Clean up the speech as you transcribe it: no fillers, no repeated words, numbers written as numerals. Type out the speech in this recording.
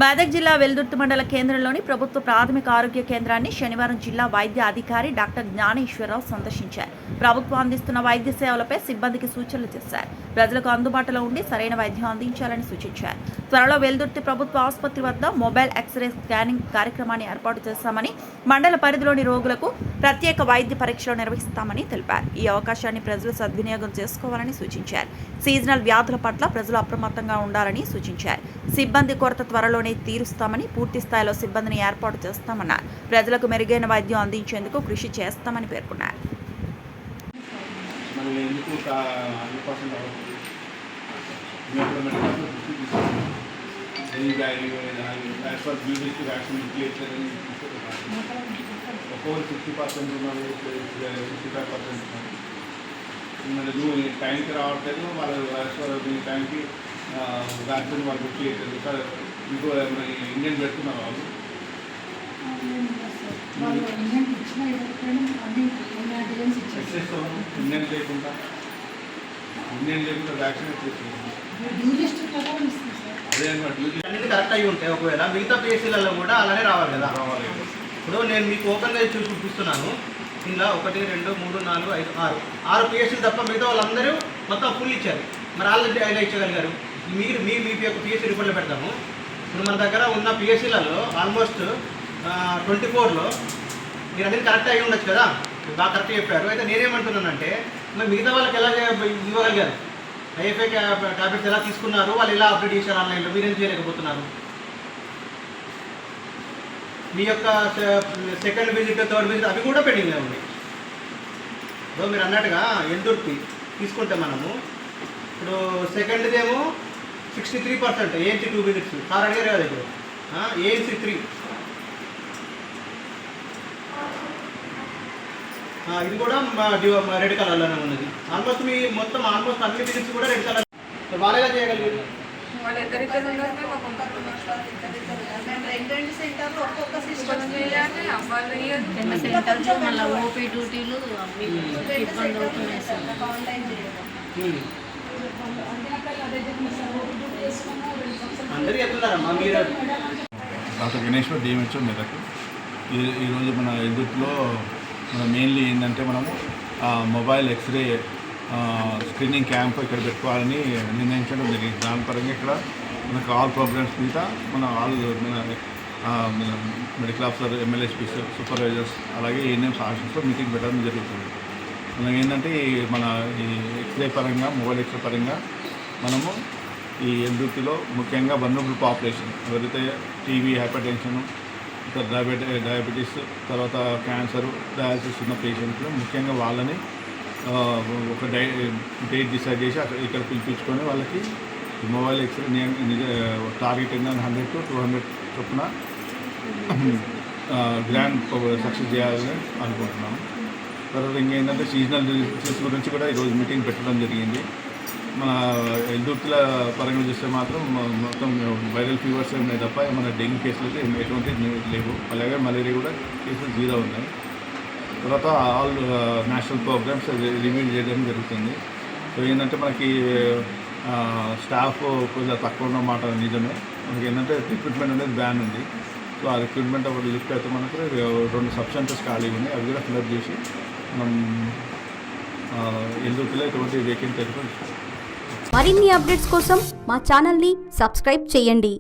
మెదక్ జిల్లా వెల్దుర్తి మండల కేంద్రంలోని ప్రభుత్వ ప్రాథమిక ఆరోగ్య కేంద్రాన్ని శనివారం జిల్లా వైద్య అధికారి డాక్టర్ జ్ఞానేశ్వరరావు సందర్శించారు. ప్రభుత్వం అందిస్తున్న వైద్య సేవలపై సిబ్బందికి సూచనలు చేశారు. ప్రజలకు అందుబాటులో ఉండి సరైన వైద్యం అందించాలని సూచించారు. త్వరలో వెల్దుర్తి ప్రభుత్వ ఆసుపత్రి వద్ద మొబైల్ ఎక్స్రే స్కానింగ్ కార్యక్రమాన్ని ఏర్పాటు చేస్తామని, మండల పరిధిలోని రోగులకు ప్రత్యేక వైద్య పరీక్షలు నిర్వహిస్తామని తెలిపారు. ఈ అవకాశాన్ని ప్రజలు సద్వినియోగం చేసుకోవాలని సూచించారు. సీజనల్ వ్యాధుల పట్ల ప్రజలు అప్రమత్తంగా ఉండాలని సూచించారు. సిబ్బంది కొరత త్వరలోనే తీరుస్తామని, పూర్తి స్థాయిలో సిబ్బందిని ఏర్పాటు చేస్తామన్నారు. ప్రజలకు మెరుగైన వైద్యం అందించేందుకు కృషి చేస్తామని పేర్కొన్నారు. టైంకి రావట్లేదు, వాళ్ళు టైంకి వ్యాక్సిన్ వాళ్ళు బుక్ చేయట్లేదు సార్. ఇంకో ఇండియన్ పెడుతున్నారు వాళ్ళు ఇండియన్ లేకుండా వ్యాక్సిన్ అదే అన్ని కరెక్ట్ అయ్యి ఉంటాయి. ఒకవేళ మిగతా పిఎస్సీలలో కూడా అలానే రావాలి కదా. ఇప్పుడు నేను మీకు ఓపెన్గా చూపిస్తున్నాను. ఇందులో 1, 2, 3, 4, 5, 6 పిఎస్సీలు తప్ప మిగతా వాళ్ళందరూ మొత్తం ఫుల్ ఇచ్చారు. మరి ఆల్రెడీ ఇలా ఇచ్చగలిగారు. మీరు మీ యొక్క పిఎస్సీ రిపోర్ట్లో పెడతాము. ఇప్పుడు మన దగ్గర ఉన్న పిఎస్సీలలో ఆల్మోస్ట్ 24లో మీరు అనేది కరెక్ట్ అయ్యి ఉండొచ్చు కదా, బాగా కరెక్ట్ చెప్పారు. అయితే నేనేమంటున్నానంటే మరి మిగతా వాళ్ళకి ఎలా ఇవ్వగలిగారు? ఐఎఫ్ఐ ట్యాబ్లెట్స్ ఎలా తీసుకున్నారు, వాళ్ళు ఎలా అప్డేట్ చేశారు ఆన్లైన్లో, మీరేం చేయలేకపోతున్నారు? మీ యొక్క సెకండ్ విజిట్, థర్డ్ విజిట్ అవి కూడా పెండింగ్లో ఉన్నాయి. ఇప్పుడు మీరు అన్నట్టుగా వెల్దుర్తి తీసుకుంటే మనము ఇప్పుడు సెకండ్దేమో 63%, ఏఎన్సీ 2 విజిట్స్ సార్ అడిగారు కదా. ఇప్పుడు ఏఎన్సీ 3, ఇది కూడా రెడ్ కలర్లోనే ఉన్నది. ఆల్మోస్ట్ మీ మొత్తం అన్ని విజిట్స్ కూడా రెడ్ కలర్. బాగా చేయగలిగారు. Doctor Ganeshwar DMHO Medak. ఈరోజు మన వెల్దుర్తిలో మెయిన్లీ ఏంటంటే మనము మొబైల్ ఎక్స్రే స్క్రీనింగ్ క్యాంప్ ఇక్కడ పెట్టుకోవాలని నిర్ణయించడం జరిగింది. దాని పరంగా ఇక్కడ మనకు ఆల్ ప్రోగ్రామ్స్ మీద మన మెడికల్ ఆఫీసర్, ఎమ్మెల్యేస్పీస్, సూపర్వైజర్స్, అలాగే ఏఎన్ఎంస్ ఆఫీసర్స్తో మీటింగ్ పెట్టడం జరుగుతుంది. మనం ఏంటంటే మన ఈ ఎక్స్రే పరంగా, మొబైల్ ఎక్స్రే పరంగా మనము ఈ వెల్దుర్తిలో ముఖ్యంగా వల్నరబుల్ పాపులేషన్ ఎవరైతే టీబీ, హైపర్ టెన్షన్, డయాబెటీస్, తర్వాత క్యాన్సర్, డయాలసిస్ ఉన్న పేషెంట్లు ముఖ్యంగా వాళ్ళని ఒక డేట్ డిసైడ్ చేసి ఇక్కడ పిలిపించుకొని వాళ్ళకి మొబైల్ ఎక్స్రే టార్గెట్ ఏంటంటే 100 to 200 చొప్పున గ్రాండ్ సక్సెస్ చేయాలని అనుకుంటున్నాము. తర్వాత ఇంకేంటంటే సీజనల్ డిసీజెస్ గురించి కూడా ఈరోజు మీటింగ్ పెట్టడం జరిగింది. మన వెల్దుర్తిల పరంగా చూస్తే మాత్రం మొత్తం వైరల్ ఫీవర్స్ ఉన్నాయి తప్ప మన డెంగ్యూ కేసులు ఎటువంటి లేవు. అలాగే మలేరియా కూడా కేసులు 0 ఉన్నాయి. తర్వాత ఆల్ నేషనల్ ప్రోగ్రామ్స్ రివ్యూ చేయడం జరుగుతుంది. సో ఏంటంటే మనకి స్టాఫ్ కొంచెం తక్కువ ఉన్నమాట నిజమే. మనకి ఏంటంటే రిక్రూట్మెంట్ అనేది బ్యాన్ ఉంది. సో ఆ రిక్రూట్మెంట్ ఒకటి లిఫ్ట్ అయితే మనకు 2 సబ్సెంటర్స్ ఖాళీ ఉన్నాయి. అవి కూడా ఫిల్అప్ చేసి మనం వెల్దుర్తిలో ఎటువంటి వేకెన్సీ. మరిన్ని అప్డేట్స్ కోసం మా ఛానల్ని సబ్స్క్రైబ్ చేయండి.